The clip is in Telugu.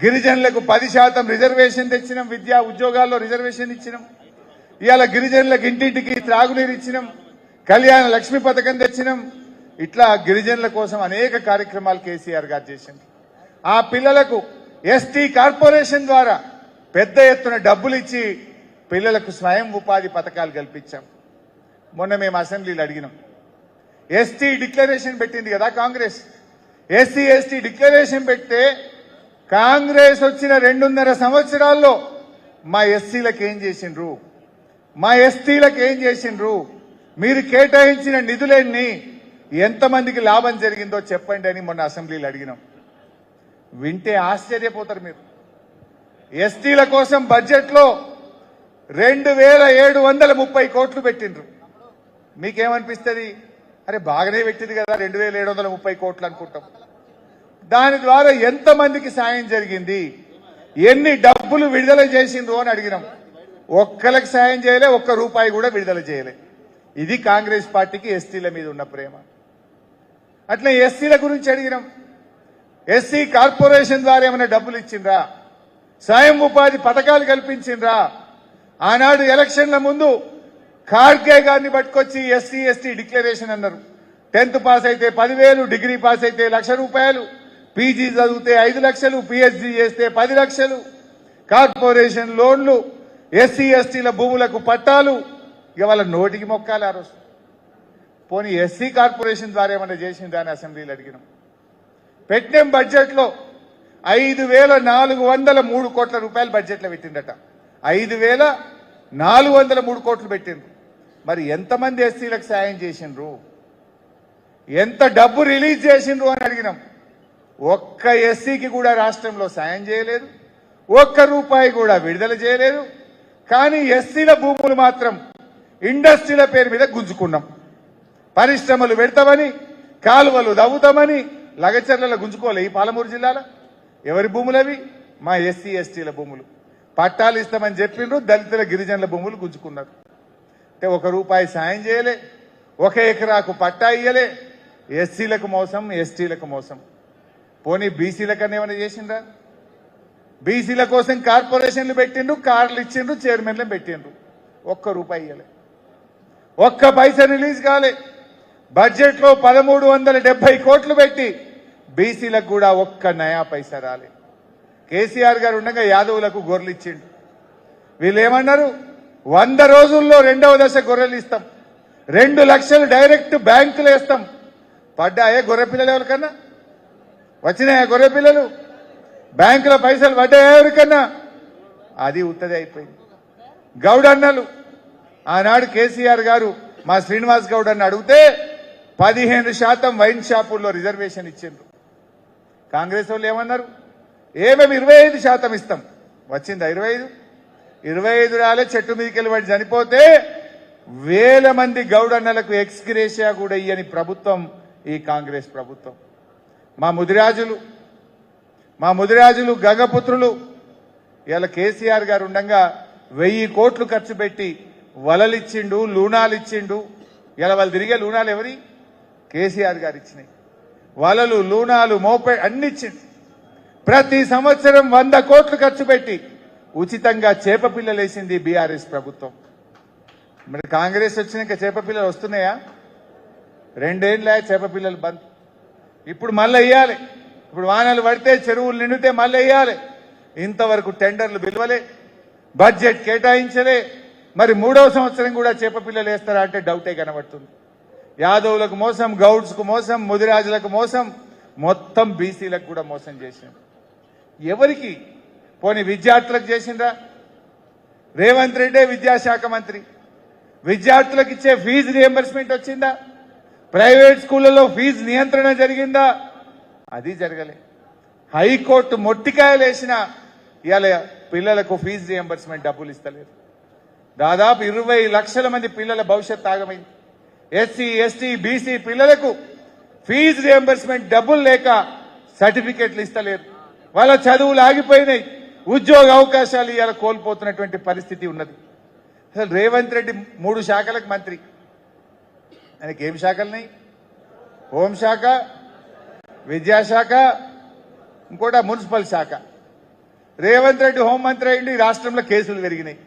గిరిజనులకు 10% రిజర్వేషన్ తెచ్చినాం. విద్యా ఉద్యోగాల్లో రిజర్వేషన్ ఇచ్చినాం. ఇవాళ గిరిజనులకు ఇంటింటికి త్రాగునీరు ఇచ్చినాం. కళ్యాణ లక్ష్మి పథకం తెచ్చినాం. ఇట్లా గిరిజనుల కోసం అనేక కార్యక్రమాలు కేసీఆర్ గారు చేసింది. ఆ పిల్లలకు ఎస్టీ కార్పొరేషన్ ద్వారా పెద్ద ఎత్తున డబ్బులు ఇచ్చి పిల్లలకు స్వయం ఉపాధి పథకాలు కల్పించాం. మొన్న మేము అసెంబ్లీలో అడిగినాం. ఎస్టీ డిక్లరేషన్ పెట్టింది కదా కాంగ్రెస్. ఎస్సీ ఎస్టీ డిక్లరేషన్ పెడితే కాంగ్రెస్ వచ్చిన 2.5 సంవత్సరాల్లో మా ఎస్సీలకు ఏం చేసిండ్రు, మా ఎస్టీలకు ఏం చేసిండ్రు, మీరు కేటాయించిన నిధులన్నీ ఎంతమందికి లాభం జరిగిందో చెప్పండి అని మొన్న అసెంబ్లీలో అడిగినాం. వింటే ఆశ్చర్యపోతారు మీరు. ఎస్టీల కోసం బడ్జెట్లో 2730 కోట్లు పెట్టిండ్రు. మీకేమనిపిస్తుంది? అరే బాగానే పెట్టింది కదా 2730 కోట్లు అనుకుంటాం. దాని ద్వారా ఎంతమందికి సాయం జరిగింది, ఎన్ని డబ్బులు విడుదల చేసిండ్రు అని అడిగినాం. ఒక్కరికి సాయం చేయలే, ఒక్క రూపాయి కూడా విడుదల చేయలే. ఇది కాంగ్రెస్ పార్టీకి ఎస్టీల మీద ఉన్న ప్రేమ. అట్లా ఎస్సీల గురించి అడిగినాం. ఎస్సీ కార్పొరేషన్ ద్వారా ఏమైనా డబ్బులు ఇచ్చిండ్రా, స్వయం ఉపాధి పథకాలు కల్పించిండ్రా? ఆనాడు ఎలక్షన్ల ముందు ఖార్గే గారిని పట్టుకొచ్చి ఎస్సీ ఎస్టీ డిక్లరేషన్ అన్నారు. 10th పాస్ అయితే 10,000, డిగ్రీ పాస్ అయితే ₹1,00,000, పీజీ చదివితే 5 లక్షలు, పిహెచ్డీ చేస్తే 10 లక్షలు, కార్పొరేషన్ లోన్లు, ఎస్సీ ఎస్టీల భూములకు పట్టాలు. ఇక వాళ్ళ నోటికి మొక్కాలి ఆ రోజు. పోనీ ఎస్సీ కార్పొరేషన్ ద్వారా ఏమైనా చేసిందా అని అసెంబ్లీలో అడిగినాం. పెట్టిన బడ్జెట్లో 5,403 కోట్ల రూపాయలు బడ్జెట్లో పెట్టిండట. 5,403 కోట్లు పెట్టిండ్రు. మరి ఎంతమంది ఎస్సీలకు సాయం చేసిండ్రు, ఎంత డబ్బు రిలీజ్ చేసిండ్రు అని అడిగినాం. ఒక్క ఎస్సీకి కూడా రాష్ట్రంలో సాయం చేయలేదు, ఒక్క రూపాయి కూడా విడుదల చేయలేదు. కానీ ఎస్సీల భూములు మాత్రం ఇండస్ట్రీల పేరు మీద గుంజుకున్నాం. పరిశ్రమలు పెడతామని, కాలువలు దవ్వుతామని లగచర్లలో గుంజుకోలే. ఈ పాలమూరు జిల్లాలో ఎవరి భూములవి? మా ఎస్సీ ఎస్టీల భూములు. పట్టాలు ఇస్తామని చెప్పిండ్రు, దళితుల గిరిజనుల భూములు గుంజుకున్నారు. అంటే 1 రూపాయి సాయం చేయలే, 1 ఎకరాకు పట్టా ఇయ్యలే. ఎస్సీలకు మోసం, ఎస్టీలకు మోసం. పోనీ బీసీలకన్నా ఏమైనా చేసిండ్రా? బీసీల కోసం కార్పొరేషన్లు పెట్టిండ్రు, కార్లు ఇచ్చిండ్రు, చైర్మన్లు పెట్టిండ్రు. 1 రూపాయి ఇయ్యలే, 1 పైసా రిలీజ్ కాలే. బడ్జెట్లో 1370 కోట్లు పెట్టి బీసీలకు కూడా 1 నయా పైసా రాలే. కేసీఆర్ గారు ఉండగా యాదవులకు గొర్రెలు ఇచ్చిండు. వీళ్ళు ఏమన్నారు? 100 రోజుల్లో 2వ దశ గొర్రెలు ఇస్తాం, 2 లక్షలు డైరెక్ట్ బ్యాంకులు వేస్తాం. పడ్డాయే గొర్రె పిల్లలు? ఎవరికన్నా వచ్చినాయా గొర్రె పిల్లలు? బ్యాంకుల పైసలు పడ్డాయా ఎవరికన్నా? అది ఉత్తది అయిపోయింది. గౌడన్నలు ఆనాడు కేసీఆర్ గారు మా శ్రీనివాస్ గౌడ్ అన్న అడిగితే 15% వైన్ షాపుల్లో రిజర్వేషన్ ఇచ్చిండ్రు. కాంగ్రెస్ వాళ్ళు ఏమన్నారు? మేము 25% ఇస్తాం. వచ్చిందా 25 రాలే. చెట్టు మీదకి వెళ్ళి వాడు చనిపోతే 1000 మంది గౌడన్నలకు ఎక్స్గ్రేషియా కూడా ఇయ్యని ప్రభుత్వం ఈ కాంగ్రెస్ ప్రభుత్వం. మా ముదిరాజులు గంగపుత్రులు ఇలా కేసీఆర్ గారు ఉండగా 1000 కోట్లు ఖర్చు పెట్టి వలలిచ్చిండు, లూనాలు ఇచ్చిండు. ఇలా వాళ్ళు తిరిగే లూనాలు ఎవరి? కేసీఆర్ గారు ఇచ్చినాయి. వలలు, లూనాలు, మోపే అన్ని ఇచ్చిండు. ప్రతి సంవత్సరం 100 కోట్లు ఖర్చు పెట్టి ఉచితంగా చేప పిల్లలు వేసింది బీఆర్ఎస్ ప్రభుత్వం. మరి కాంగ్రెస్ వచ్చినాక చేప పిల్లలు వస్తున్నాయా? 2 ఏళ్ళ చేప పిల్లలు బంద్. ఇప్పుడు మళ్ళీ ఇయ్యాలి. ఇప్పుడు వానలు పడితే చెరువులు నిండితే మళ్ళీ ఇయ్యాలి. ఇంతవరకు టెండర్లు పిలవలే, బడ్జెట్ కేటాయించలే. మరి 3వ సంవత్సరం కూడా చేప పిల్లలు వేస్తారా అంటే డౌటే కనబడుతుంది. యాదవులకు మోసం, గౌడ్స్కు మోసం, ముదిరాజులకు మోసం, మొత్తం బీసీలకు కూడా మోసం చేసింది. ఎవరికి? పోనీ విద్యార్థులకు చేసిండ్రా? రేవంత్ రెడ్డే విద్యాశాఖ మంత్రి. విద్యార్థులకు ఇచ్చే ఫీజు రియంబర్స్మెంట్ వచ్చిందా? ప్రైవేట్ స్కూళ్లలో ఫీజు నియంత్రణ జరిగిందా? అది జరగలే. హైకోర్టు మొట్టికాయలు వేసిన ఇవాళ పిల్లలకు ఫీజు రియంబర్స్మెంట్ డబ్బులు ఇస్తలేదు. దాదాపు 20 లక్షల మంది పిల్లల భవిష్యత్ ఆగమైంది. ఎస్సీ ఎస్టీ బీసీ పిల్లలకు ఫీజు రియంబర్స్మెంట్ డబ్బులు లేక సర్టిఫికెట్లు ఇస్తలేరు. వాళ్ళ చదువులు ఆగిపోయినాయి. ఉద్యోగ అవకాశాలు ఇవాళ కోల్పోతున్నటువంటి పరిస్థితి ఉన్నది. అసలు రేవంత్ రెడ్డి 3 శాఖలకు మంత్రి. ఆయనకి ఏం శాఖలున్నాయి? హోంశాఖ, విద్యాశాఖ, ఇంకోట మున్సిపల్ శాఖ. రేవంత్ రెడ్డి హోంమంత్రి అయ్యిండు, ఈ రాష్ట్రంలో కేసులు పెరిగినాయి.